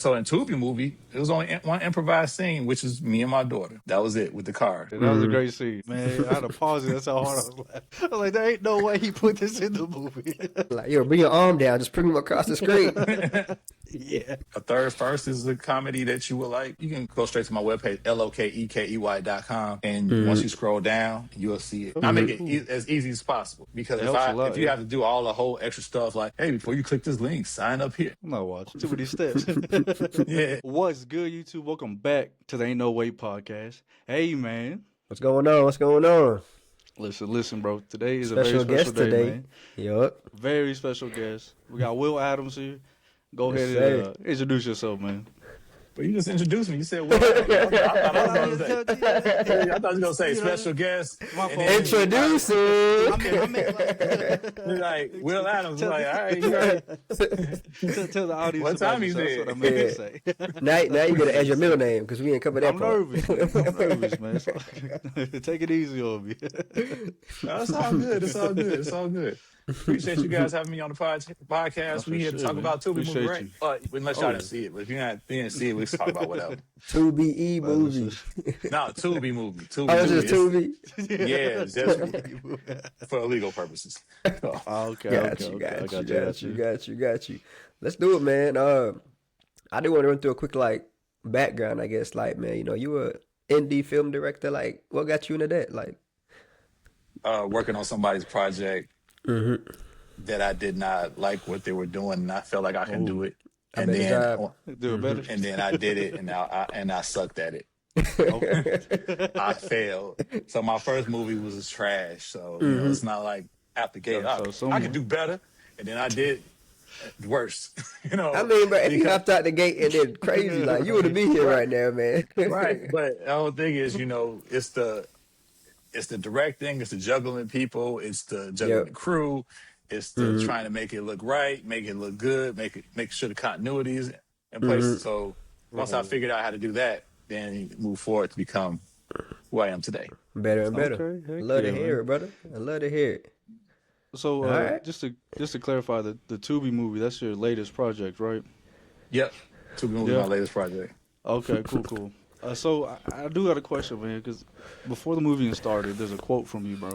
So in Tubi movie, it was only one improvised scene, which is me and my daughter. That was it with the car. That was a great scene, man. I had to pause it. That's how hard I was laughing. I was like, there ain't no way he put this in the movie. Like, yo, bring your arm down, just bring him across the screen. Yeah. A third first is a comedy that you would like. You can go straight to my webpage, lokekey.com, and once you scroll down, you'll see it. I make it as easy as possible because if you have to do all the whole extra stuff, like, hey, before you click this link, sign up here. I'm not watching too many steps. Yeah. What's good, YouTube? Welcome back to the Ain't No Way podcast. Hey, man. What's going on? What's going on? Listen, bro. Today is Special a very special day, man. Yup. Very special guest. We got Will Adams here. Go ahead and introduce yourself, man. But you just introduced me. You said, well, I thought you were going to say special guest. Introducing. I meant like Will Adams. Like, all right, you heard it. Tell the audience what time you said. That's what I meant to say. Now you gotta add your middle name because we ain't covered that I'm part. nervous, man. So, take it easy on me. No, it's all good. Appreciate you guys having me on the podcast. We here to talk about Tubi movie, right? Unless y'all didn't see it, but if you didn't see it, we can talk about whatever. Tubi movie. No, Tubi movie. Oh, it's just Tubi? Yeah, it's just for legal purposes. Okay. Got you. Let's do it, man. I do want to run through a quick background, I guess. Like, man, you were indie film director. Like, what got you into that? Like, working on somebody's project. That I did not like what they were doing, and I felt like I can do it. And then do it better. And then I did it, and I sucked at it. I failed. So my first movie was trash. So it's not like out the gate. I could do better, and then I did worse. I mean, but if you hopped out the gate and did crazy, like you would be here right now, man. Right, but the whole thing is, it's the directing, it's the juggling people, it's the juggling the crew, it's the trying to make it look right, make it look good, make sure the continuity is in place. So once I figured out how to do that, then move forward to become who I am today. Better and better. Okay. Love to hear it, brother. I love to hear it. So just to clarify, the Tubi movie, that's your latest project, right? Yep. Tubi movie is my latest project. Okay, cool. So I do got a question, man, because before the movie started, there's a quote from you, bro.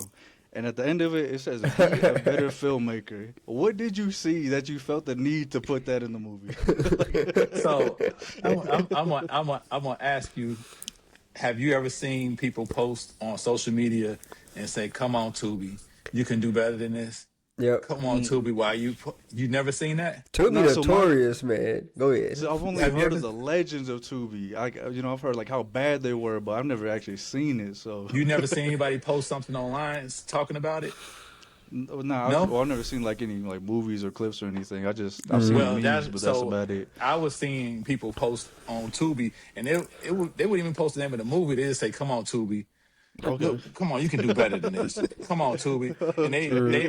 And at the end of it, it says, "Be a better filmmaker." What did you see that you felt the need to put that in the movie? So I'm gonna ask you: have you ever seen people post on social media and say, "Come on, Tubi, you can do better than this"? Yep. Come on, Tubi. Why you never seen that? Tubi notorious, man. Go ahead. So I've only heard of the legends of Tubi. I've heard like how bad they were, but I've never actually seen it. So you never seen anybody post something online talking about it? No. I've never seen like any like movies or clips or anything. I've seen memes, but that's about it. I was seeing people post on Tubi, and they would even post the name of the movie. They just say, "Come on, Tubi." Okay. Look, come on, you can do better than this. Come on, Tubi. And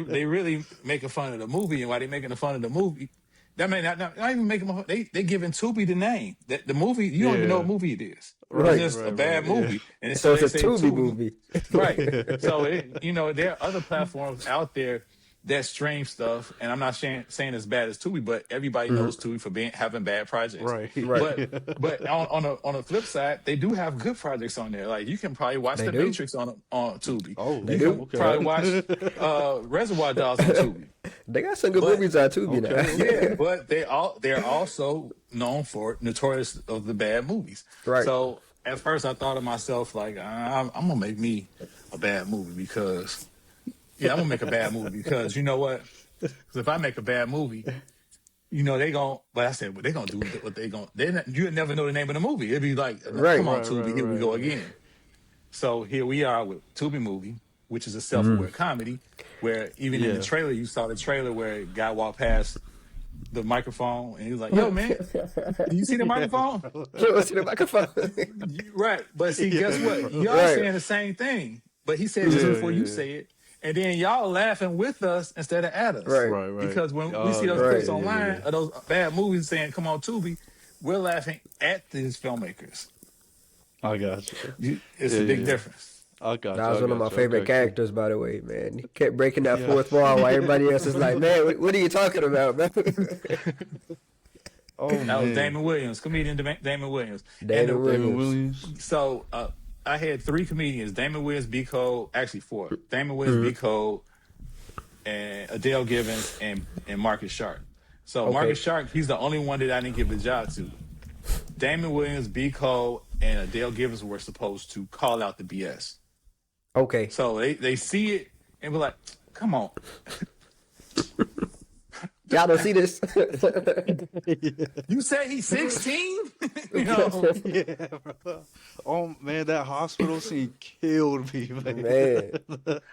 they really making fun of the movie, and while they making fun of the movie, that may not even making fun. They giving Tubi the name. The movie, you don't even know what movie it is. Right, it's just a bad movie, and so it's a Tubi movie. Right. So there are other platforms out there that stream stuff, and I'm not saying it's bad as Tubi, but everybody knows Tubi for having bad projects. Right. But on the flip side, they do have good projects on there. Like you can probably watch The Matrix on Tubi. Oh, you can probably watch Reservoir Dogs on Tubi. They got some good movies on Tubi now. Yeah, but they're also known for notorious of the bad movies. Right. So at first I thought to myself like, I'm gonna make me a bad movie because. Yeah, I'm gonna make a bad movie because you know what? Because if I make a bad movie, they gon'. But I said, well, they gonna do what they gonna. You never know the name of the movie. It'd be like, come on, Tubi, here we go again. So here we are with Tubi movie, which is a self-aware comedy, where even in the trailer, you saw the trailer where a guy walked past the microphone and he was like, "Yo, man, do you see the microphone?" You see the microphone? Right, but see, guess what? Y'all saying the same thing, but he said just before you say it. And then y'all laughing with us instead of at us. Right. Because when we see those clips online of those bad movies saying, "Come on, Tubi," we're laughing at these filmmakers. I got you. It's a big difference. I got you. That was one of my favorite characters, by the way, man. He kept breaking that fourth wall while everybody else is like, "Man, what are you talking about, man?" Oh That man, was Damon Williams, comedian Damon Williams. Damon Damon Williams. Williams. So I had 3 comedians: Damon Williams, B. Cole, actually 4. Damon Williams, Mm-hmm. B. Cole, and Adele Givens, and Marcus Sharp. So Okay. Marcus Sharp, he's the only one that I didn't give a job to. Damon Williams, B. Cole, and Adele Givens were supposed to call out the BS. Okay. So they see it and be like, "Come on." Y'all don't see this. You say he's 16? You know? Yeah, bro. Oh man, that hospital scene killed me, man. Man.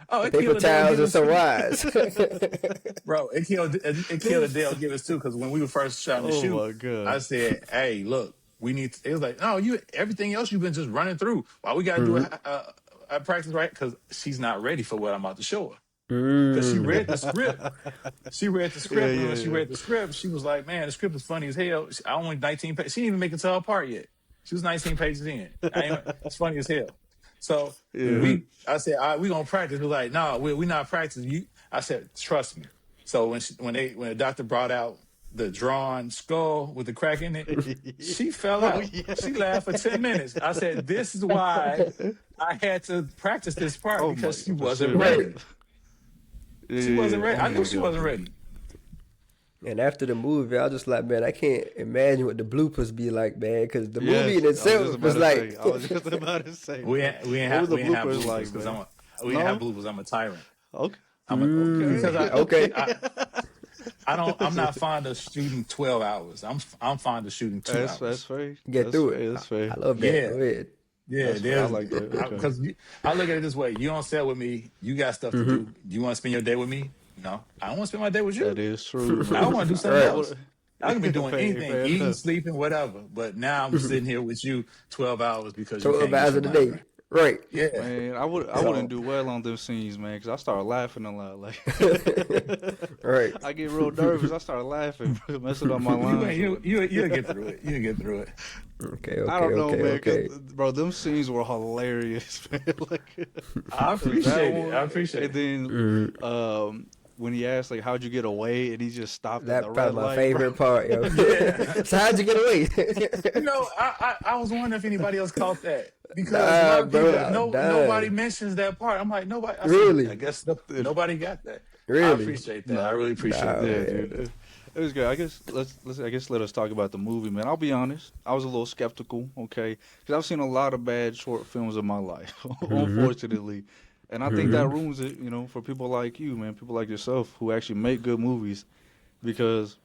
Oh, it Paper killed towels and Adele some Givens, rides. bro. It killed Adele Givens too, because when we were first trying to Oh shoot, my God. I said, "Hey, look, we need." It was like, "No, you. Everything else you've been just running through. Why we got to do a practice right? Because she's not ready for what I'm about to show her." Because she read the script. She read the script. Yeah, and yeah, when she read the script, she was like, "Man, the script is funny as hell." I only 19 pages. She didn't even make it to her part yet. She was 19 pages in. It's funny as hell. So I said, "All right, we gonna practice." We're like, "No, we not practicing." I said, "Trust me." So when the doctor brought out the drawn skull with the crack in it, she fell out. yeah. She laughed for 10 minutes. I said, "This is why I had to practice this part Oh because my- she for wasn't sure. ready. Yeah, She wasn't yeah. ready. Oh I my knew she God. wasn't ready." And after the movie, I was just like, man, I can't imagine what the bloopers be like, man, because the Yes, movie in I was just itself about was to like, say. I was just about to say. We bro. ain't What have was the we ain't have bloopers bloopers like, because man? we ain't have No? bloopers. I'm a tyrant. Okay. Because okay. I'm not fond of shooting 12 hours. I'm fond of shooting 2 hours. That's fair. Get That's through fair. it. That's fair. I love that. Yeah. Go ahead. Yeah, That's fair. I like that. Okay. Because I look at it this way: you don't set with me, you got stuff to do. Do you want to spend your day with me? No, I don't want to spend my day with you. That is true. I want to do something Right. else. I can be doing Fair- anything, fair eating, enough. sleeping, whatever. But now I'm sitting here with you 12 hours because you 12 can't get hours your of the money day. right. Right. Yeah. Man, I wouldn't do well on them scenes, man, because I start laughing a lot. Like, Right. I get real nervous. I start laughing, messing up my lines. You'll get through it. You'll get through it. Okay, okay, I don't know, okay, man. 'Cause, okay. bro, them scenes were hilarious, man. Like, I appreciate it. one, I appreciate and it. then when he asked like, "How'd you get away?" and he just stopped That at the probably red my light, favorite bro. part, yo. So how'd you get away? You know, I was wondering if anybody else caught that because Nah, a lot of bro, people, I'm dying. nobody mentions that part. I'm like, nobody. I said, Really? I guess nobody got that. I Really? appreciate that. I really appreciate Nah, that. Yeah, man. dude. It was good. I guess let us talk about the movie, man. I'll be honest. I was a little skeptical, okay, because I've seen a lot of bad short films in my life, unfortunately, and I think that ruins it, you know, for people like you, man, people like yourself who actually make good movies. Because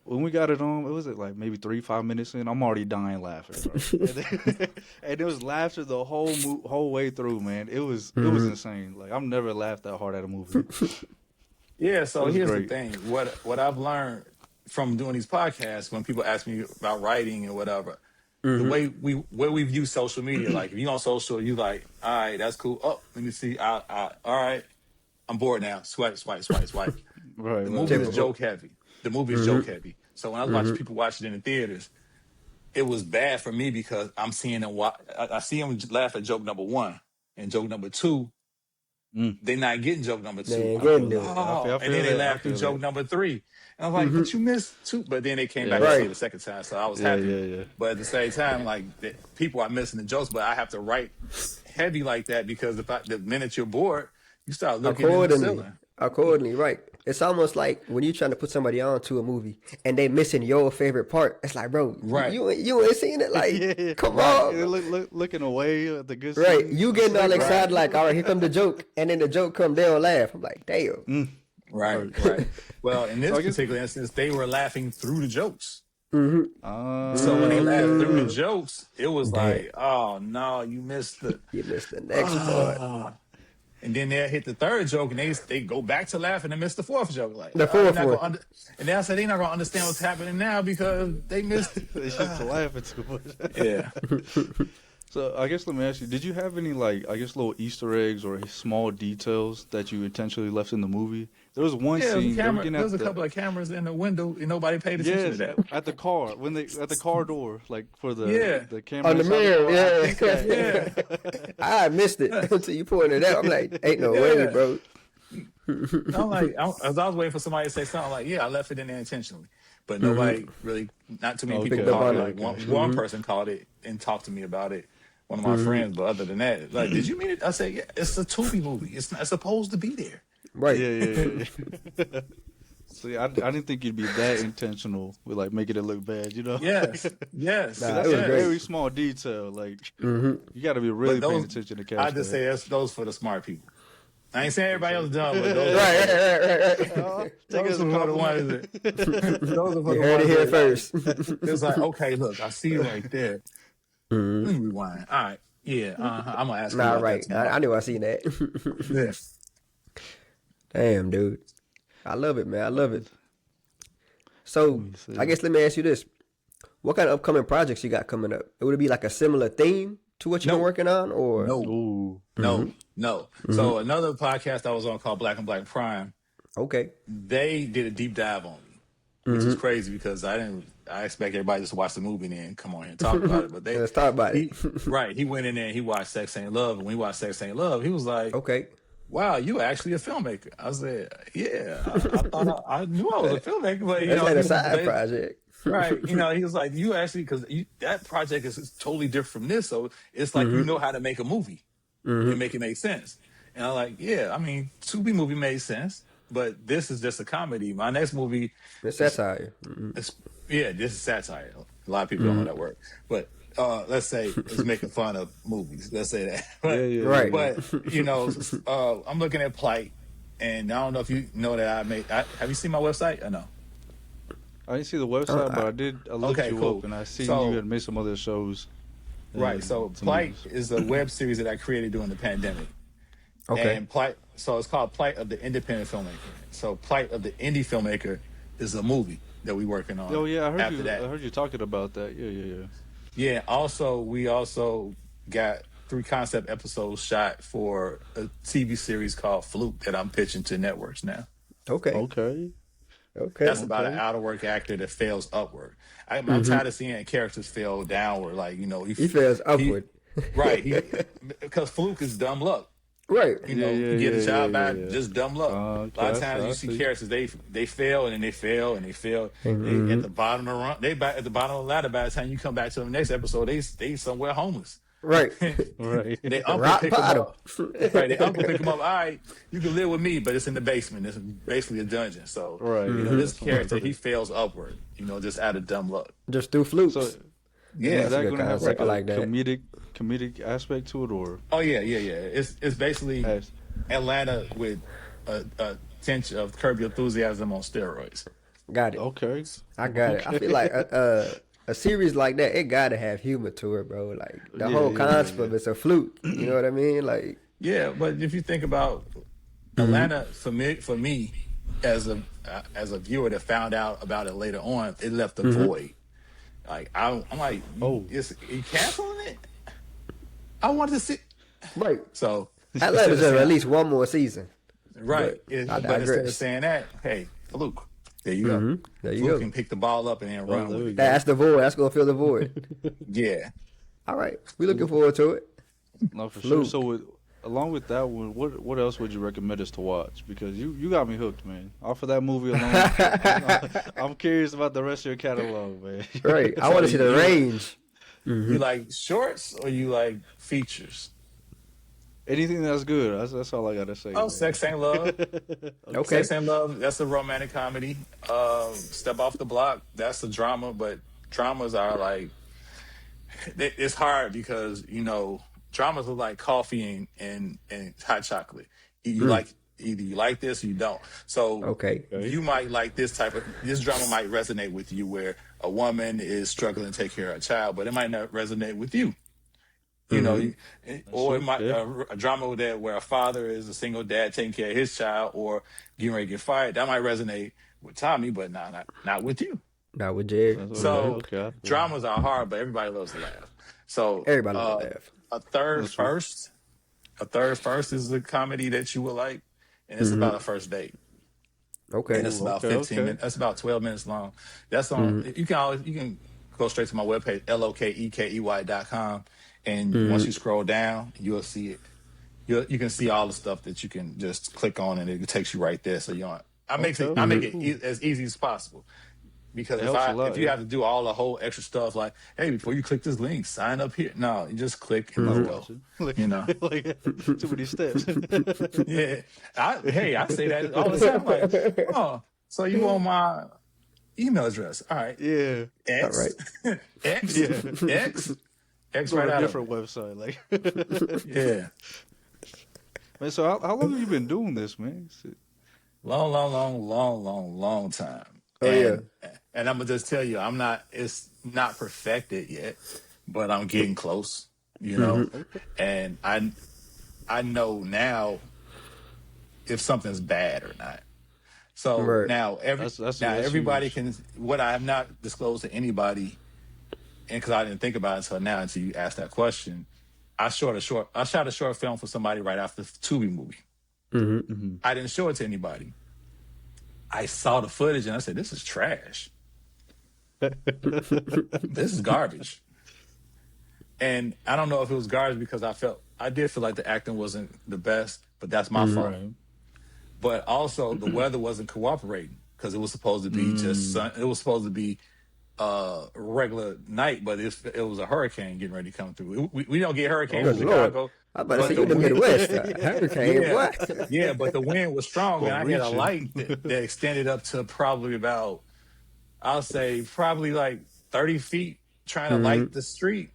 when we got it on, it was like maybe 3-5 minutes in, I'm already dying laughing, bro. And it was laughter the whole way through, man. It was insane. Like I've never laughed that hard at a movie. Yeah, so was here's great. the thing. What I've learned from doing these podcasts, when people ask me about writing and whatever, the way we view social media, like if you on social, you like, all right, that's cool. Oh, let me see. All right, I'm bored now. Swipe. Right. The movie is joke heavy. The movie is joke heavy. So when I was watching people watch it in the theaters, it was bad for me because I'm seeing them. I see them laugh at joke number 1 and joke number 2. They're not getting joke number 2. They ain't I'm getting like, it. oh. I feel And then they that. laugh I through feel joke that. number 3. And I'm like, but you missed 2. But then they came back Right. and see it the second time, so I was happy. Yeah. But at the same time, like people are missing the jokes, but I have to write heavy like that because the minute you're bored, you start looking at the Accordingly. ceiling. Accordingly, right. It's almost like when you're trying to put somebody on to a movie and they missing your favorite part. It's like, bro, Right. you ain't seen it. Like, Yeah. come Right. on. Looking away at the good Right. scenes. You getting all excited, like, all right, here come the joke. And then the joke come, they don't laugh. I'm like, damn. Right. Well, in this particular instance, they were laughing through the jokes. So when they laughed through the jokes, it was like, oh no, you missed the. You missed the next part. And then they'll hit the third joke, and they go back to laughing and miss the fourth joke. Like The fourth they're not one. gonna and then I said they're not gonna understand what's happening now because they missed. They just laughing too much. Yeah. So I guess let me ask you: did you have any little Easter eggs or small details that you intentionally left in the movie? There was one Yeah, scene. there they were was a couple of cameras in the window, and nobody paid attention to that. at the car at the car door, like for the camera On the inside mirror, car. yeah. I think that- I missed it until you pointed it out. I'm like, ain't no way, Yeah. bro. I'm like, as I was waiting for somebody to say something, like, yeah, I left it in there intentionally. but nobody really, not too many people Okay. called it. Okay. Like one person called it and talked to me about it. One of my friends, but other than that, like, did you mean it? I said, yeah, it's a Tubi movie. It's not supposed to be there. Right. Yeah. See, I didn't think you'd be that intentional with like making it look bad, you know? Yes. Nah, That's it was a great. very small detail. Like you got to be really But paying attention to catch I just that. say that's those for the smart people. I ain't saying everybody else dumb, but those Right. Take it as a those are for the ones compliment. that those are for You the heard ones it here that, first. it's like, okay, look, I see it right there. Let me rewind. All right, yeah, I'm gonna ask you Nah, about right. that tomorrow. I knew I seen that. Yeah. Damn, dude. I love it, man. I love it. So, see. I guess let me ask you this. What kind of upcoming projects you got coming up? Would it be like a similar theme to what you've been No. working on? Or No, Ooh. no. So another podcast I was on called Black and Black Prime, Okay. they did a deep dive on me, which is crazy because I expect everybody just to watch the movie and then come on here and talk about it. But they Let's talk about it. He went in there and he watched Sex Ain't Love, and when he watched Sex Ain't Love, he was like, Okay. wow, you actually a filmmaker. I said, yeah, I thought I knew I was a filmmaker, but That's like a side they- project. right? You know, he was like, you actually, because that project is totally different from this, so it's like you know how to make a movie and make it make sense. And I'm like, yeah, I mean, Tubi movie made sense, but this is just a comedy. My next movie, It's satire. this is satire. A lot of people don't know that word, but let's say it's making fun of movies. Let's say that. But, Yeah. Right. But you know, I'm looking at Plight, and I don't know if you know that have you seen my website or no? I didn't see the website, but I looked Okay, you cool. up and I seen So- you had made some other shows. Right. So some Plight movies. is a web series that I created during the pandemic. Okay. And Plight, so it's called Plight of the Independent Filmmaker. So Plight of the Indie Filmmaker is a movie that we're working on. Oh yeah, I after that. heard you talking about that. Yeah. Yeah. Also, we also got 3 concept episodes shot for a TV series called Fluke that I'm pitching to networks now. Okay. Okay. Okay. That's about an out of work actor that fails upward. I'm tired of seeing characters fail downward. Like, you know, He fails upward. Right. Because Fluke is dumb luck. Right. You know, Yeah, you get a job yeah. by just dumb luck. Okay, A lot of I times you see. see characters they fail and then they fail and they fail. They at the bottom of the run. They back at the bottom of the ladder. By the time you come back to the next episode, they somewhere homeless. Right. Right. And they uncle Rock pick them bottom. up. Right, they uncle pick them up. All right, you can live with me, but it's in the basement. It's basically a dungeon. So Right. you know, this character he fails upward. You know, just out of dumb luck. Just through flukes. So Yeah. is that good going to have concept. like a I like that. comedic aspect to it, or Oh yeah. It's basically Has- Atlanta with a tinge of Curb Your Enthusiasm on steroids. Got it. okay? I got it. I feel like a series like that, it gotta have humor to it, bro. Like the whole concept of it's a fluke. You know what I mean? Like, Yeah, but if you think about Atlanta, for me, as a viewer that found out about it later on, it left a void. Like I'm like, you canceling it? I wanted to see. right. So Atlanta's instead of at least one more season. right. But I But instead digress. of saying that, hey, Fluke, there you go. There you Fluke go. can pick the ball up and then run there with we it. go. That's the void. That's gonna fill the void. Yeah. All right. We looking forward to it. No, for Fluke. sure. So along with that one, what else would you recommend us to watch? Because you got me hooked, man. Off of that movie alone, I'm curious about the rest of your catalog, man. Right. I want to see the range. You like shorts or you like features? Anything that's good. That's all I gotta say. Oh, man. Sex Ain't Love. Okay. Sex and Love, that's a romantic comedy. Step Off the Block, that's a drama, but dramas are like, it's hard because, you know, dramas are like coffee and hot chocolate. Either you like this or you don't. So Okay. you might like this drama might resonate with you where a woman is struggling to take care of a child, but it might not resonate with you. You know, or it might a drama where a father is a single dad taking care of his child or getting ready to get fired. That might resonate with Tommy, but not with you. Not with Jared. So Okay. dramas are hard, but everybody loves to laugh. So Everybody loves to laugh. A third first is a comedy that you would like, and it's about a first date. Okay. And it's about 15 minutes. That's about 12 minutes long. That's on. You can go straight to my webpage, lokekey.com. And once you scroll down, you'll see it. You can see all the stuff that you can just click on, and it takes you right there. So I make it as easy as possible. because It helps a lot, if you yeah. have to do all the whole extra stuff like, hey, before you click this link, sign up here. No, you just click and let's go. Watch it. Like, You know. like too many steps. Yeah. I say that all the time. Like, oh, so you want my email address? All right. Yeah. All right. X, Yeah. X Go right to a out of different it. website. Like, Yeah. man, so how long have you been doing this, man? Long time. Oh, yeah. And I'm gonna just tell you, it's not perfected yet, but I'm getting close, you know. And I know now if something's bad or not. So Right. now That's everybody huge. can, what I have not disclosed to anybody, and because I didn't think about it until now, until you asked that question, I shot a short film for somebody right after the Tubi movie. I didn't show it to anybody. I saw the footage and I said, "This is trash. This is garbage." And I don't know if it was garbage because I did feel like the acting wasn't the best, but that's my fault. Right. But also the weather wasn't cooperating because it was supposed to be just sun. It was supposed to be regular night, but it was a hurricane getting ready to come through. We don't get hurricanes in Good Lord. Chicago. I'm about to but say you in the wind- Midwest. Hurricane, Yeah, what? yeah, but the wind was strong, and I had a reaching. light that extended up to probably about, I'll say, probably like 30 feet, trying to light the street,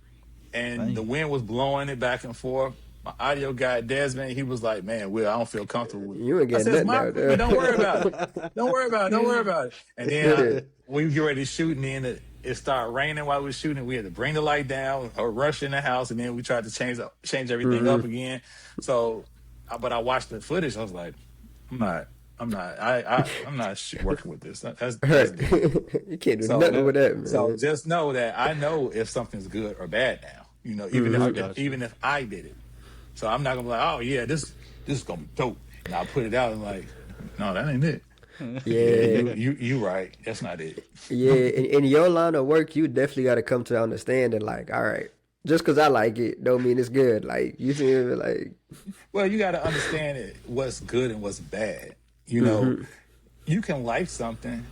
and Dang. the wind was blowing it back and forth. My audio guy Desmond, he was like, "Man, Will, I don't feel comfortable with it." You ain't I getting said, "It's nothing my out there." equipment. Don't worry about it. Don't worry about it. Don't worry about it." And then we get ready to shoot, and then it started raining while we were shooting. We had to bring the light down or rush in the house, and then we tried to change everything up again. So, but I watched the footage. I was like, I'm not working with this. That's Right. good. You can't do So- nothing with that, man. So just know that I know if something's good or bad now. You know, even if I did it. So I'm not gonna be like, oh yeah, this is gonna be dope. And I'll put it out and like, no, that ain't it. Yeah. You right. That's not it. Yeah, in your line of work, you definitely got to come to understanding. Like, all right, just because I like it, don't mean it's good. Like, you see me, like, Well, you got to understand what's good and what's bad. You know, you can like something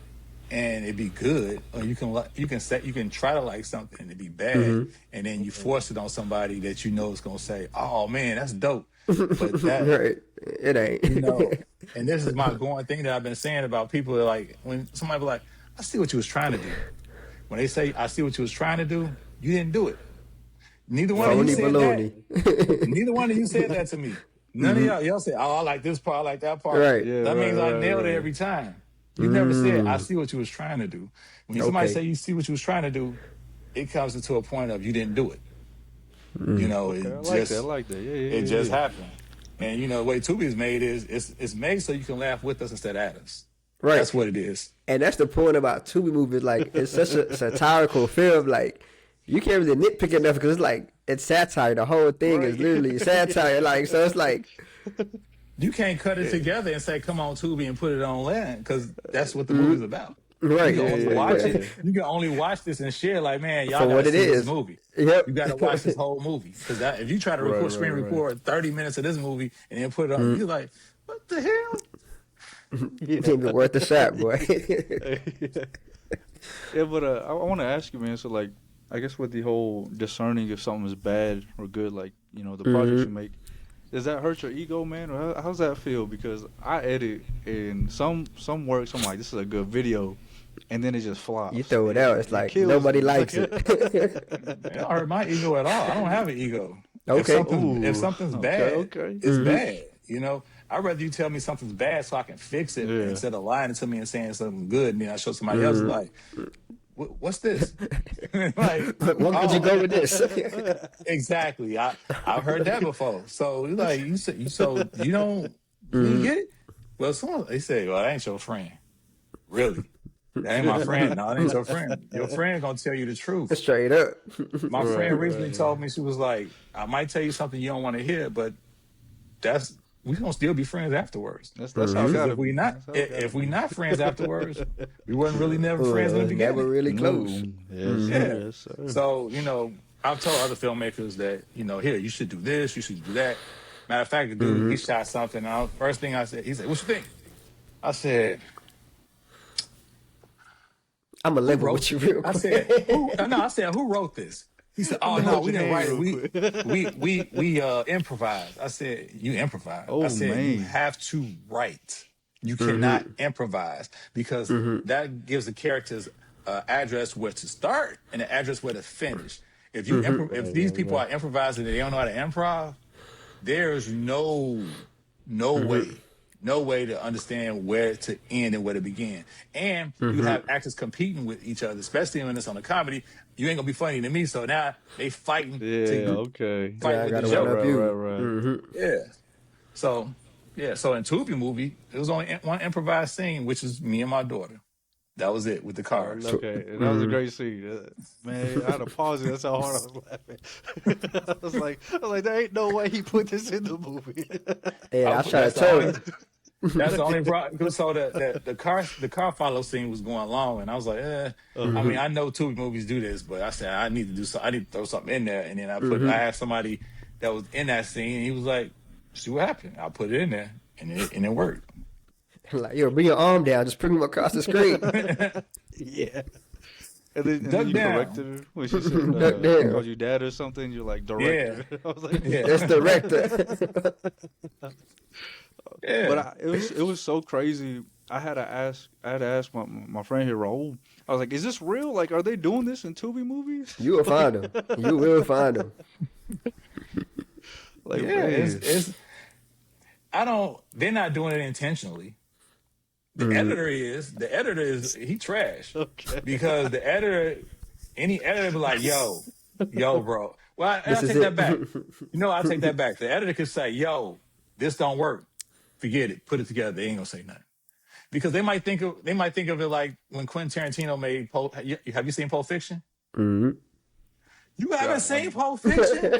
and it be good, or you can try to like something and it be bad, and then you force it on somebody that you know is gonna say, "Oh man, that's dope," but that right, it ain't. you know. And this is my going thing that I've been saying about people that, like, when somebody be like, "I see what you was trying to do," when they say, "I see what you was trying to do," you didn't do it. Neither one of Phony you said baloney. that. Neither one of you said that to me. None of y'all said, "Oh, I like this part, I like that part." Right. Yeah, That means I right, nailed right. it every time. You never said, "I see what you was trying to do." When somebody Okay. say you see what you was trying to do, it comes into a point of you didn't do it. You know, it I like just that. I like that. Yeah, it just happened. And you know, the way Tubi is made is it's made so you can laugh with us instead of at us. Right. That's what it is. And that's the point about Tubi movies. Like, it's such a satirical film. Like, you can't really nitpick enough because it's like, it's satire. The whole thing is literally satire. Like, so it's like, You can't cut it together and say, "Come on, Tubi," and put it online, because that's what the movie's about. right. You can only yeah, watch yeah. it. You can only watch this and share. Like, man, y'all For gotta what it see this is. movie. Yep. You gotta watch this whole movie, because if you try to Right, screen right. record 30 minutes of this movie and then put it on, you're like, what the hell? It ain't even worth the shot, boy. Yeah, but I want to ask you, man. So, like, I guess with the whole discerning if something is bad or good, like, you know, the projects you make, does that hurt your ego, man, or how's that feel? Because I edit and some works, I'm like, this is a good video, and then it just flops. You throw it out, it's like, kills nobody me. likes it. It don't hurt my ego at all. I don't have an ego. Okay. If something's bad, okay. it's bad. You know, I'd rather you tell me something's bad so I can fix it Yeah. instead of lying to me and saying something good, and then I show somebody else like, what's this? Like, What could you go with this? Exactly. I've heard that before. So like you said, so you don't you get it? Well, they say, "Well, that ain't your friend." Really? That ain't my friend. No, that ain't your friend. Your friend gonna tell you the truth. Straight up. My friend recently told me, she was like, "I might tell you something you don't want to hear, but we gonna still be friends afterwards." That's how it gotta If we be. not That's how it gotta if we not friends afterwards, we wasn't really never friends in the Well, beginning. never really close. Yes, Yeah. sir. Yes, sir. So, you know, I've told other filmmakers that, you know, here, you should do this, you should do that. Matter of fact, the dude, he shot something. First thing I said, he said, "What you think?" I said, I'm gonna level with you real I quick. said, I said, who wrote this? He said, oh, no, we didn't write it. We improvised. I said, you improvise. Oh, I said, you man. have to write. You cannot improvise because that gives the characters address where to start and an address where to finish. If you if these people are improvising and they don't know how to improv, there's no way to understand where to end and where to begin. And you have actors competing with each other, especially when it's on a comedy. You ain't gonna be funny to me, so now they fighting. Okay. Yeah, I With gotta the joke. one up you. Right. Yeah. So in Tubi movie, it was only one improvised scene, which is me and my daughter. That was it with the cars. Okay, and that was a great scene. Man, I had to pause it. That's how hard I was laughing. I was like, there ain't no way he put this in the movie. Yeah, I try to tell you. That's the only problem. So the car follow scene was going long, and I was like, I mean, I know Tubi movies do this, but I said I need to do so. I need to throw something in there, and then I had somebody that was in that scene, and he was like, "See what happened?" I put it in there, and it worked. Like, yo, bring your arm down. Just bring him across the screen. Yeah. And then you down. corrected her when she said, Duck down. called you dad or something. You're like, director. I was like, That's director. Yeah. But it was so crazy. I had to ask my friend here, Raul. I was like, is this real? Like, are they doing this in Tubi movies? You will find him. You will find him. Like, Yeah, man. they're not doing it intentionally. The editor is he trash. Okay. Because any editor be like, yo, bro. Well, I'll take is that it. back. I'll take that back. The editor could say, yo, this don't work. Forget it. Put it together. They ain't gonna say nothing. Because they might think of it like when Quentin Tarantino made have you seen Pulp Fiction? Mm-hmm. You haven't seen Pulp Fiction?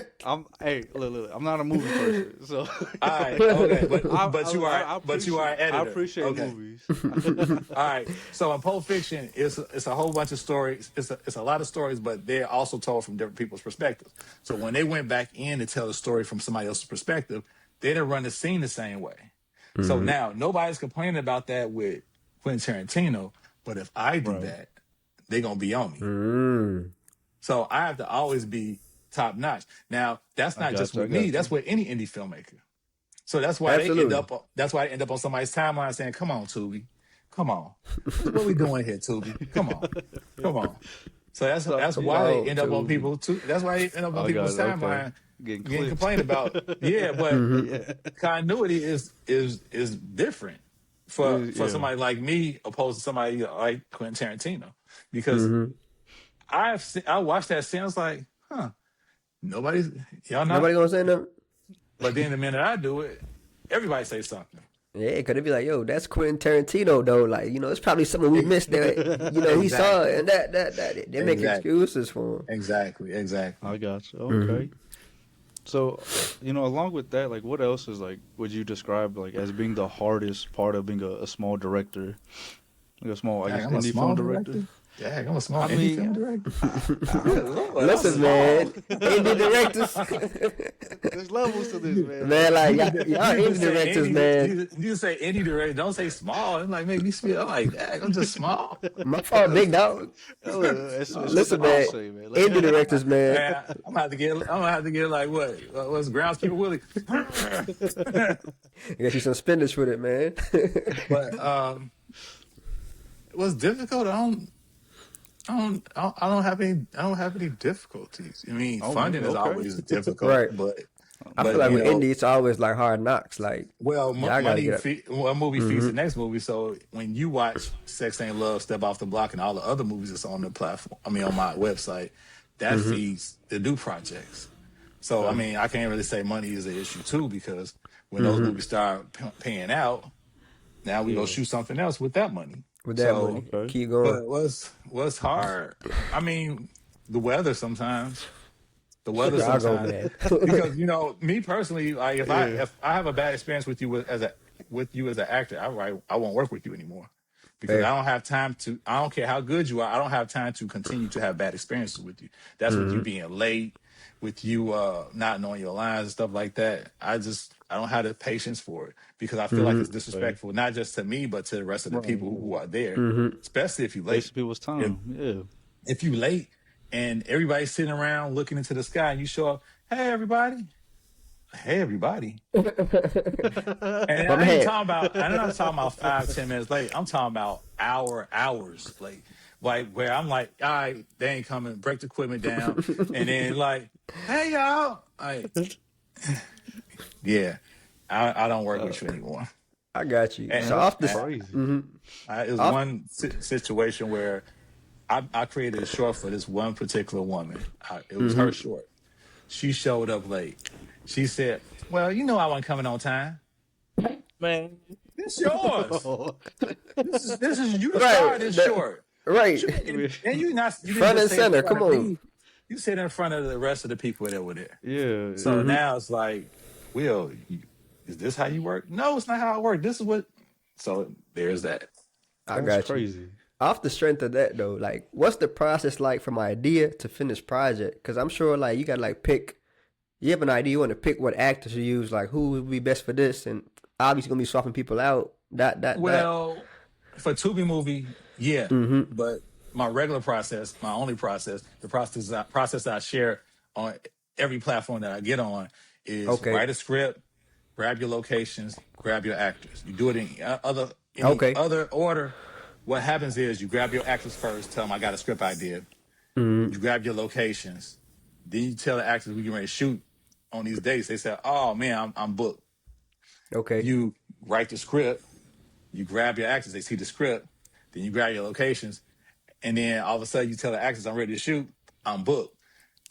Look, I'm not a movie person, so. All right, okay, but you are an editor. I appreciate movies. All right, so in Pulp Fiction, it's a whole bunch of stories. It's a lot of stories, but they're also told from different people's perspectives. So when they went back in to tell the story from somebody else's perspective, they didn't run the scene the same way. So now nobody's complaining about that with Quentin Tarantino, but if I do that, they're gonna be on me. So I have to always be top notch. Now that's not just with me; that's with any indie filmmaker. So that's why they end up on somebody's timeline saying, "Come on, Tubi, come on, what we doing here, Tubi? Come on." So that's why they end up on people too. That's why they end up on people's timeline. Getting complained about, but continuity is different for somebody like me opposed to somebody like Quentin Tarantino, because I watched that scene. I was like, nobody gonna say nothing. But then the minute I do it, everybody say something. Yeah, could it be like, yo, that's Quentin Tarantino though? Like, it's probably something we missed that. He saw it, and that they make excuses for him. Exactly. I got you. Okay. So, along with that, like, what else is, like, would you describe, like, as being the hardest part of being a small director? Like a small, I guess, indie film director? Yeah, I'm a small indie film director. Listen, man, indie directors. There's levels to this, man. Man, like, y'all indie directors, man. You say indie director, don't say small. It like make me feel like that. I'm just small. My fault, big dog. Listen, man, indie directors, man. I'm gonna have to get like what's groundskeeper Willie. Get you some spinach with it, man. But it was difficult. I don't have any difficulties. I mean, funding is always difficult, right? But I feel like with indie, it's always like hard knocks. Like, money one movie feeds the next movie. So when you watch Sex Ain't Love, Step Off the Block, and all the other movies that's on the platform, on my website, that feeds the new projects. So I mean, I can't really say money is an issue too, because when those movies start paying out, now we go shoot something else with that money. Money, keep going. But what's hard? I mean, the weather sometimes. Because me personally, like if I have a bad experience with you as an actor, I won't work with you anymore, because I don't have time to. I don't care how good you are. I don't have time to continue to have bad experiences with you. That's with you being late. with you not knowing your lines and stuff like that. I don't have the patience for it because I feel like it's disrespectful, not just to me, but to the rest of the people who are there, especially if you late. Wasting people's time. If you late and everybody's sitting around looking into the sky and you show up, hey everybody. Hey everybody. And I'm not talking about 5-10 minutes late. I'm talking about hours late. Like where I'm like, all right, they ain't coming, break the equipment down. And then like, hey y'all. Yeah. I don't work with you anymore. I got you. And So off the it was one situation where I created a short for this one particular woman. It was her short. She showed up late. She said, well, you know I wasn't coming on time. Man. It's yours. This is you started this short. Right. And you front and center. Come on. You sit in front of the rest of the people that were there. Yeah. So now it's like, Will, is this how you work? No, it's not how I work. This is what. So there's that. I got you. Crazy. Off the strength of that though, like, what's the process like from idea to finished project? Because I'm sure like you gotta like pick. You have an idea, you want to pick what actors to use, like who would be best for this, and obviously gonna be swapping people out. Well, for Tubi movie, yeah, but my regular process, my only process, the process I share on every platform that I get on is write a script, grab your locations, grab your actors. You do it in other order. What happens is you grab your actors first, tell them I got a script idea. You grab your locations, then you tell the actors we get ready to shoot on these dates. They say, "Oh man, I'm booked." Okay. You write the script, you grab your actors, they see the script, then you grab your locations, and then all of a sudden you tell the actors, I'm ready to shoot, I'm booked.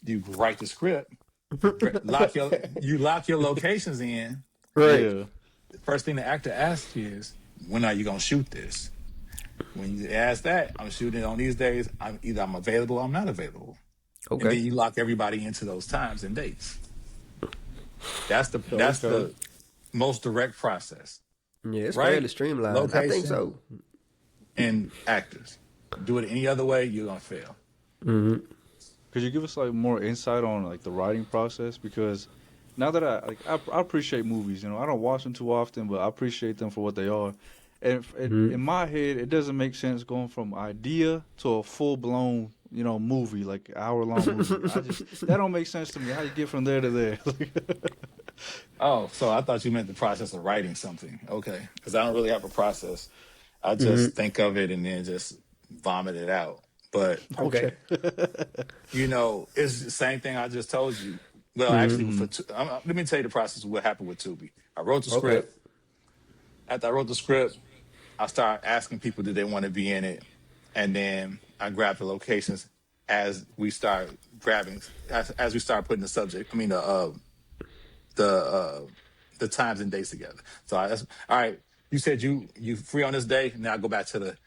You write the script, lock your locations in. Right. Yeah. The first thing the actor asks you is, when are you gonna shoot this? When you ask that, I'm shooting it on these days, I'm available or I'm not available. Okay. And then you lock everybody into those times and dates. That's the most direct process. Yeah, it's right? fairly streamlined. Location, I think so. And actors. Do it any other way, you're gonna fail. Could you give us like more insight on like the writing process? Because now that I appreciate movies, you know, I don't watch them too often, but I appreciate them for what they are. And in my head, it doesn't make sense going from idea to a full blown, you know, movie, like hour-long movie. That don't make sense to me. How you get from there to there? Oh, so I thought you meant the process of writing something. Okay, because I don't really have a process. I just think of it and then just vomit it out. But Okay. you know, it's the same thing I just told you. Well, actually, let me tell you the process of what happened with Tubi. I wrote the script. After I wrote the script, I started asking people did they want to be in it, and then I grabbed the locations as we start grabbing, as we start putting the subject. I mean the times and dates together. So all right. You said you free on this day. Now I go back to the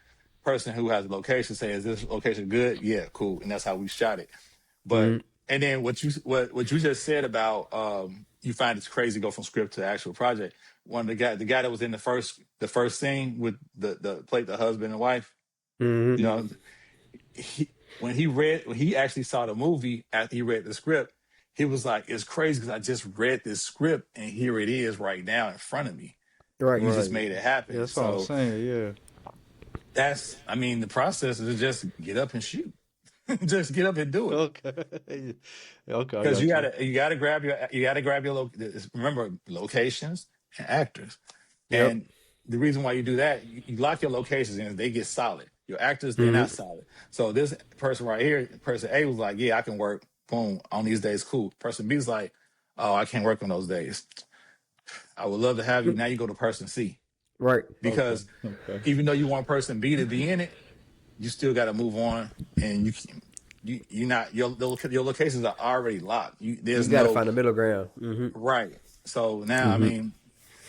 person who has the location. Say, is this location good? Yeah, cool. And that's how we shot it. But and then what you just said about you find it's crazy to go from script to actual project. One of the guy that was in the first scene with the husband and wife. You know, when he actually saw the movie after he read the script, he was like, it's crazy because I just read this script and here it is right now in front of me. Right. You just made it happen. Yeah, that's what I'm saying, yeah. The process is just get up and shoot. Just get up and do it. Okay. Because you gotta grab your remember locations and actors. Yep. And the reason why you do that, you lock your locations in, they get solid. Your actors, they're not solid. So this person right here, person A was like, yeah, I can work, boom, on these days, cool. Person B is like, oh, I can't work on those days. I would love to have you. Now you go to person C. Right. Because even though you want person B to be in it, you still got to move on, and you're not your locations are already locked. You got to find a middle ground. Right. So now, I mean,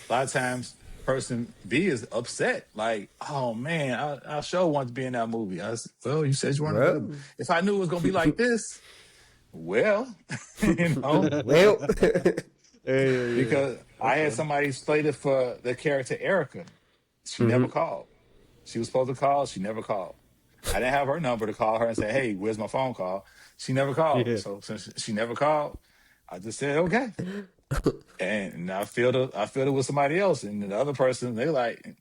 a lot of times, person B is upset. Like, oh man, I sure want to be in that movie. Well, you said you wanted to. If I knew it was gonna be like this, well, you know, Well, because I had somebody slated for the character Erica. She never called. She was supposed to call. She never called. I didn't have her number to call her and say, "Hey, where's my phone call?" She never called. Yeah. So since she never called, I just said okay. And I filled it with somebody else, and the other person, they like,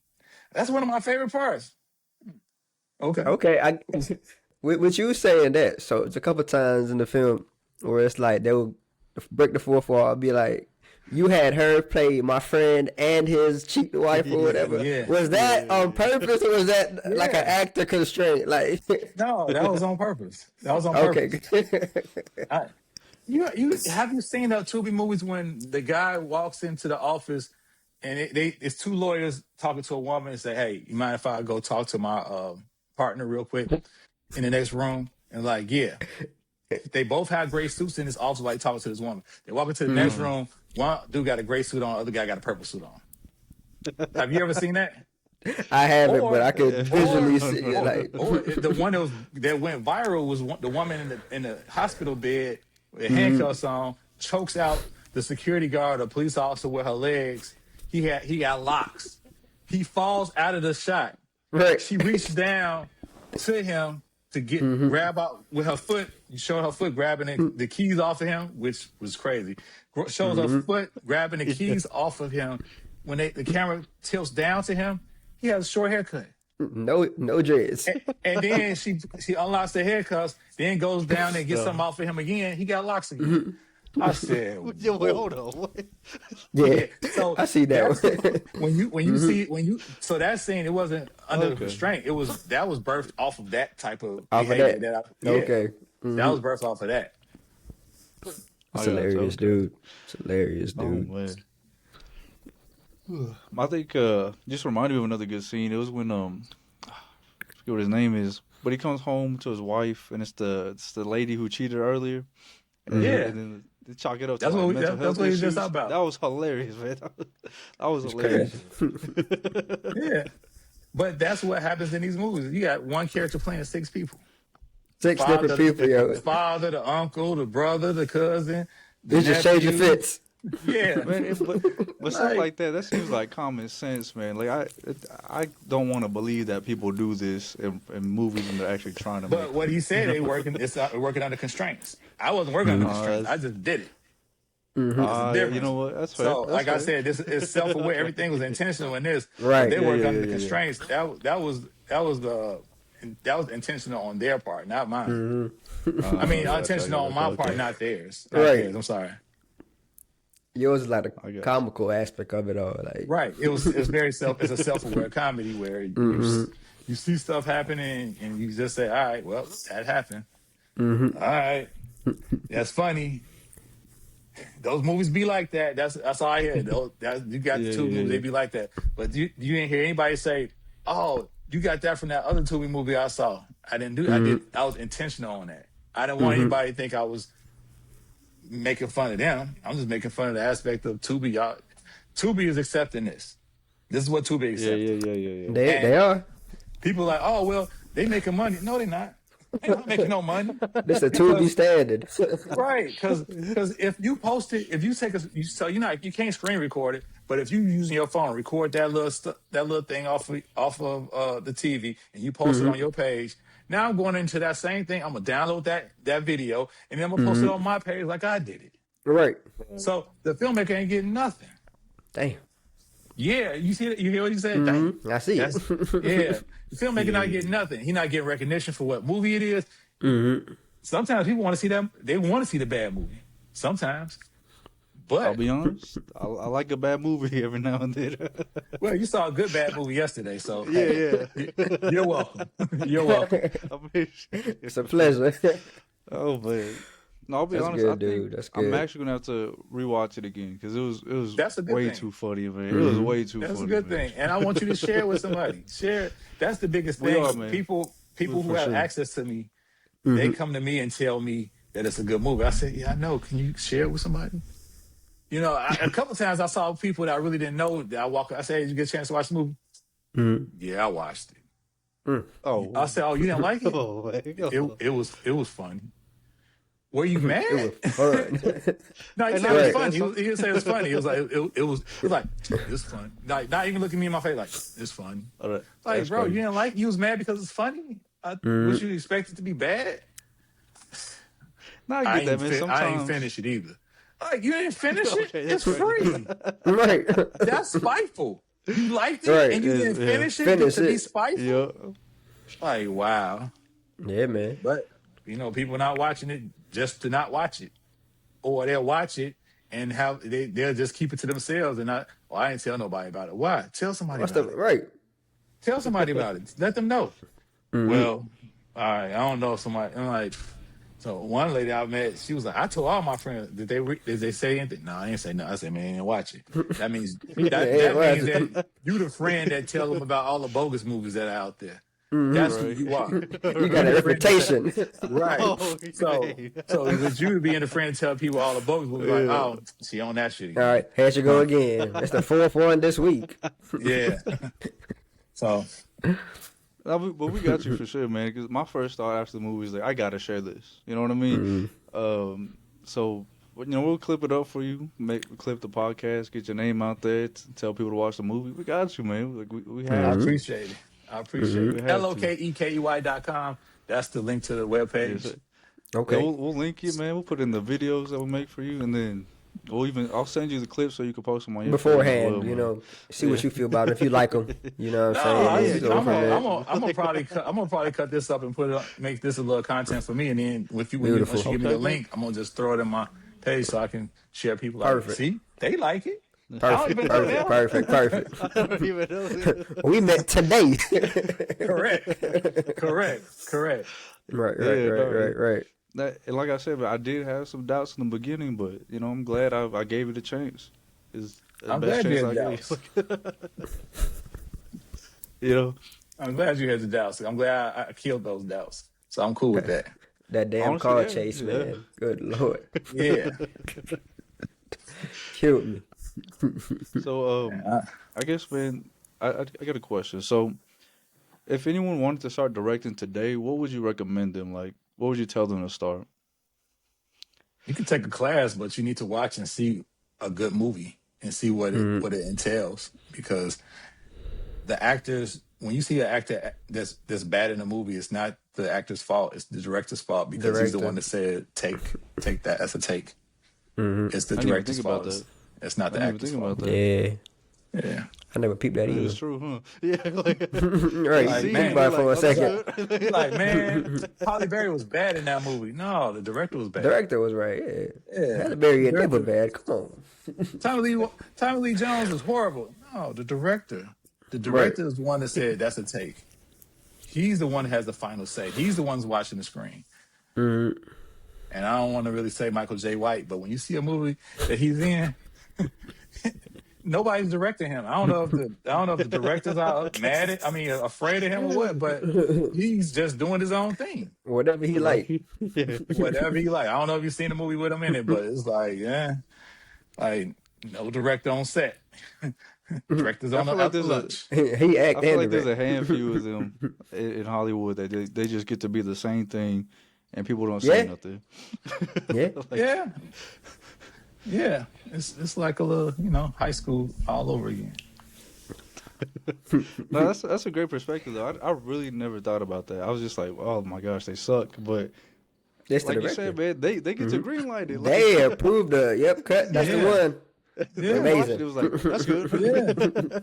that's one of my favorite parts. Okay. Okay, with you saying that, so it's a couple times in the film where it's like they will break the fourth wall. I'll be like, you had her play my friend and his cheat wife or whatever. Yeah. Was that on purpose or was that like an actor constraint? Like, No, that was on purpose. That was on okay. purpose. You have you seen the Tubi movies when the guy walks into the office and it's two lawyers talking to a woman and say, "Hey, you mind if I go talk to my partner real quick in the next room?" And like, yeah, they both have gray suits in this office, like talking to this woman. They walk into the next room. One dude got a gray suit on, the other guy got a purple suit on. Have you ever seen that? I haven't, but I could visually see it. Like, Or the one that went viral was the woman in the hospital bed with handcuffs on, chokes out the security guard, a police officer with her legs. He got locks. He falls out of the shot. right. She reached down to him to grab out with her foot. You showed her foot grabbing the keys off of him, which was crazy. Shows her foot grabbing the keys off of him. When the camera tilts down to him, he has a short haircut. No dreads. And then she unlocks the handcuffs, then goes down and gets something off of him again. He got locks again. I said, Yo, wait, hold on. What? Yeah, so I see that. when you see so that scene, it wasn't under constraint. That was birthed off of that type of Off of behavior that. yeah. Okay. That was birthed off of that. It's hilarious, dude. It's hilarious, dude. Oh, man. I think just reminded me of another good scene. It was when I forget what his name is, but he comes home to his wife, and it's the lady who cheated earlier. And, Yeah. and then they chalk it up. That's to what like we- mental that's health what he just issues. talked about. That was hilarious, man. That was hilarious. Yeah. But that's what happens in these movies. You got one character playing 6 people. 6 different people, yo. The father, the uncle, the brother, the cousin. The They just change your nephew. fits. Yeah. Man, but stuff like that seems like common sense, man. Like I don't want to believe that people do this in movies and they're actually trying to. But what he said, it's working under constraints. I wasn't working under constraints. I just did it. You know what? That's fair. So, That's like I fair. said, this is self-aware. Everything was intentional in this. Right. They Yeah, work yeah, under yeah, yeah. constraints. That was intentional on their part, not mine. I mean, intentional on my part, not theirs. Not Right. theirs, I'm sorry. Yours is like I the guess. comical aspect of it all. Like, Right. It's a self-aware comedy where you see stuff happening and you just say, all right, well, that happened. All right. That's funny. Those movies be like that. That's all I hear. You got the two movies, they be like that. But you didn't hear anybody say, oh, you got that from that other Tubi movie I saw. I didn't do I was intentional on that. I didn't want anybody to think I was making fun of them. I'm just making fun of the aspect of Tubi. Y'all, Tubi is accepting this. This is what Tubi accepts. Yeah. they are. People are like, oh well, they making money. No, they're not. They're not making no money. This is a Tubi standard. Right? Because if you post it, if you take you can't screen record it. But if you using your phone, record that little thing off of the TV, and you post it on your page. Now I'm going into that same thing. I'm gonna download that video, and then I'm gonna post it on my page like I did it. Right. So the filmmaker ain't getting nothing. Damn. Yeah, you see that? You hear what he said? Damn. I see it. Yeah, the filmmaker not getting nothing. He not getting recognition for what movie it is. Sometimes people want to see that. They want to see the bad movie. Sometimes, but I'll be honest. I like a bad movie every now and then. well, you saw a good bad movie yesterday, so yeah. you're welcome. You're welcome. It's a pleasure. Oh man. No, I'll be That's honest. good, I think dude. That's I'm good. actually gonna have to rewatch it again because it was That's a good way thing. too funny, man. It was way too That's funny. a good man. thing, and I want you to share with somebody. Share. That's the biggest We thing. are, man. People For who have sure. access to me, they come to me and tell me that it's a good movie. I say, yeah, I know. Can you share it with somebody? You know, a couple times I saw people that I really didn't know. That I say, did you get a chance to watch the movie? Yeah, I watched it. Oh, I said, oh, you didn't like it? oh, man. It was funny. Were you mad? It was fun. No, he And said it was right. funny. He didn't say it was funny. It was like it was like it's fun. Like not even looking me in my face like it's funny. All right. Like That's bro, crazy. you didn't like? You was mad because it's funny? Would you expect it to be bad? No, I get that, man. I Sometimes ain't finish it either. Like, you didn't finish it? Okay, It's that's free. Right. That's spiteful. You liked it Right. and you didn't Yeah. finish it Finish to be it. spiteful? yeah. Like, wow. Yeah, man. But, people not watching it just to not watch it. Or they'll watch it and they'll just keep it to themselves and not, I didn't tell nobody about it. Why? Tell somebody about it. Right. Tell somebody about it. Let them know. Well, all right, I don't know if somebody, I'm like, so one lady I met, she was like, I told all my friends, did they say anything? No, I didn't say nothing. I said, man, watch it. That means that means that you the friend that tell them about all the bogus movies that are out there. That's who you are. You got a reputation. Right. Okay. So would you be in the friend to tell people all the bogus movies? Like, oh, she on that shit again. All right, here you go again. It's the fourth one this week. Yeah. So. No, but we got you for sure, man. Because my first thought after the movie is like, I gotta share this. You know what I mean? So we'll clip it up for you. Clip the podcast, get your name out there, tell people to watch the movie. We got you, man. Like we have. I appreciate it. it. LOKEKEY.com. That's the link to the webpage. Yes, Okay. yeah, we'll link it, man. We'll put it in the videos that we make for you, and then I'll send you the clips so you can post them on your Beforehand, page as well, man. see what you feel about it. If you like them, you know what I'm saying. I'm gonna probably cut this up and put it up, make this a little content for me, and then once you give me the link, I'm gonna just throw it in my page so I can share people. Like, see, they like it. Perfect. I don't even know. We met today. Correct. Right. And like I said, but I did have some doubts in the beginning, but I'm glad I gave it a chance. I'm glad you had doubts. I'm glad you had the doubts. I'm glad I killed those doubts. So I'm cool with that. That damn Honestly, car yeah, chase, yeah. man. Good Lord. Yeah. Killed me. So I guess, man, I got a question. So if anyone wanted to start directing today, what would you recommend them? Like, what would you tell them to start? You can take a class, but you need to watch and see a good movie and see what it entails. Because the actors, when you see an actor that's bad in a movie, it's not the actor's fault; it's the director's fault because he's the one that said take that as a take. It's the director's fault. It's not the actor's fault. Yeah. I never peeped that either. It's true, huh? Yeah, Right. Like, See, man, about for a second. Like, man, Halle Berry was bad in that movie. No, the director was bad. Director was right. Yeah. Halle Berry and was bad. Come on. Tommy Lee Jones was horrible. No, the director. The director is the one that said that's a take. He's the one that has the final say. He's the one who's watching the screen. And I don't want to really say Michael J. White, but when you see a movie that he's in, nobody's directing him. I don't know if the directors are afraid of him or what, but he's just doing his own thing. Whatever he like. Whatever he like. I don't know if you've seen a movie with him in it, but it's like, no director on set. Directors on lunch. He act. I feel like there's a handful of them in Hollywood that they just get to be the same thing, and people don't say nothing. Yeah, it's like a little, high school all over again. No, that's a great perspective though. I really never thought about that. I was just like, oh my gosh, they suck. But That's like the you said, man, they get to green light it. They approved the cut. That's the one. Yeah, Amazing. It was like, that's good. Yeah,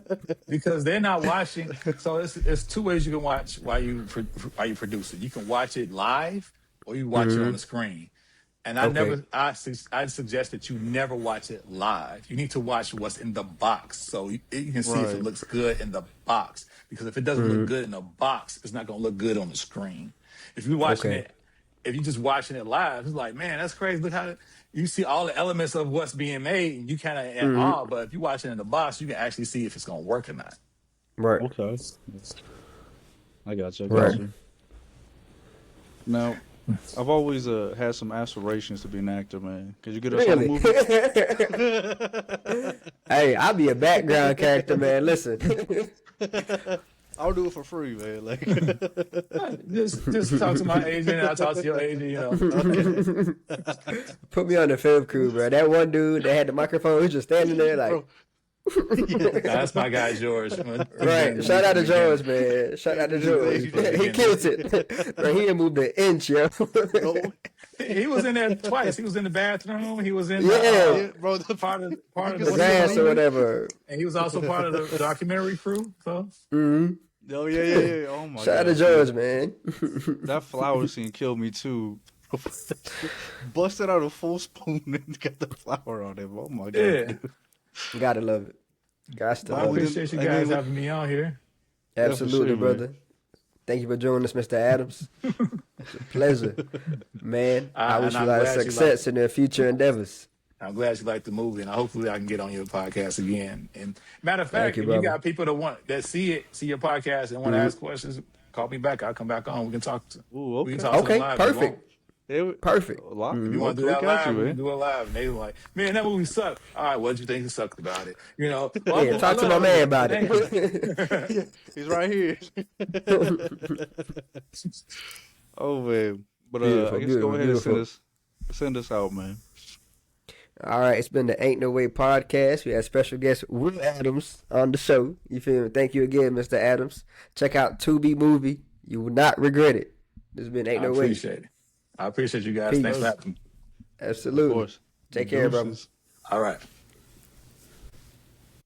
because they're not watching. So it's two ways you can watch while you produce it. You can watch it live, or you watch it on the screen. And I suggest that you never watch it live. You need to watch what's in the box, so you can see if it looks good in the box. Because if it doesn't look good in the box, it's not going to look good on the screen. If you're watching it, if you're just watching it live, it's like, man, that's crazy. Look how you see all the elements of what's being made, and you kind of in awe. But if you watch it in the box, you can actually see if it's going to work or not. Right. Okay. I got you. Right. Now, I've always had some aspirations to be an actor, man. Could you get us on a movie? Hey, I'll be a background character, man. Listen. I'll do it for free, man. Like, just talk to my agent, and I'll talk to your agent. Put me on the film crew, bro. That one dude that had the microphone, he was just standing there like, That's my guy George. Right. Shout out to George, man. Shout out to George. He killed it. Bro, he moved an inch, yo. He was in there twice. He was in the bathroom. He was in bro, the part of the grass or whatever. And he was also part of the documentary crew. So. Mm-hmm. Oh yeah. Oh my god. Shout out to George, man. That flower scene killed me too. Busted out a full spoon and got the flower on him. Oh my god. Yeah. Gotta love it. Gots to I love it. appreciate you guys having me on here. Absolutely, sure, brother. Thank you for joining us, Mr. Adams. It's a pleasure, man. I wish you a lot of success in their future endeavors. I'm glad you like the movie, and hopefully I can get on your podcast again. And matter of fact, you, if brother. you got people that see your podcast and want to ask questions, call me back. I'll come back on. We can talk. Ooh, okay. We can talk to Okay, them live if you perfect. want. Perfect. If you want to do that live, we can do it live. And they were like, man, that movie sucked. All right, what did you think it sucked about it? You know, Yeah, talk to my man about it. He's right here. Oh man. But Beautiful, I guess go ahead beautiful. and send us out, man. All right, it's been the Ain't No Way podcast. We had special guest Will Adams on the show. You feel me? Thank you again, Mr. Adams. Check out Tubi movie. You will not regret it. This has been Ain't No Way. I appreciate it. I appreciate you guys. Peace. Thanks for having me. Absolutely. Of course. Take care, bro. Deuces. All right.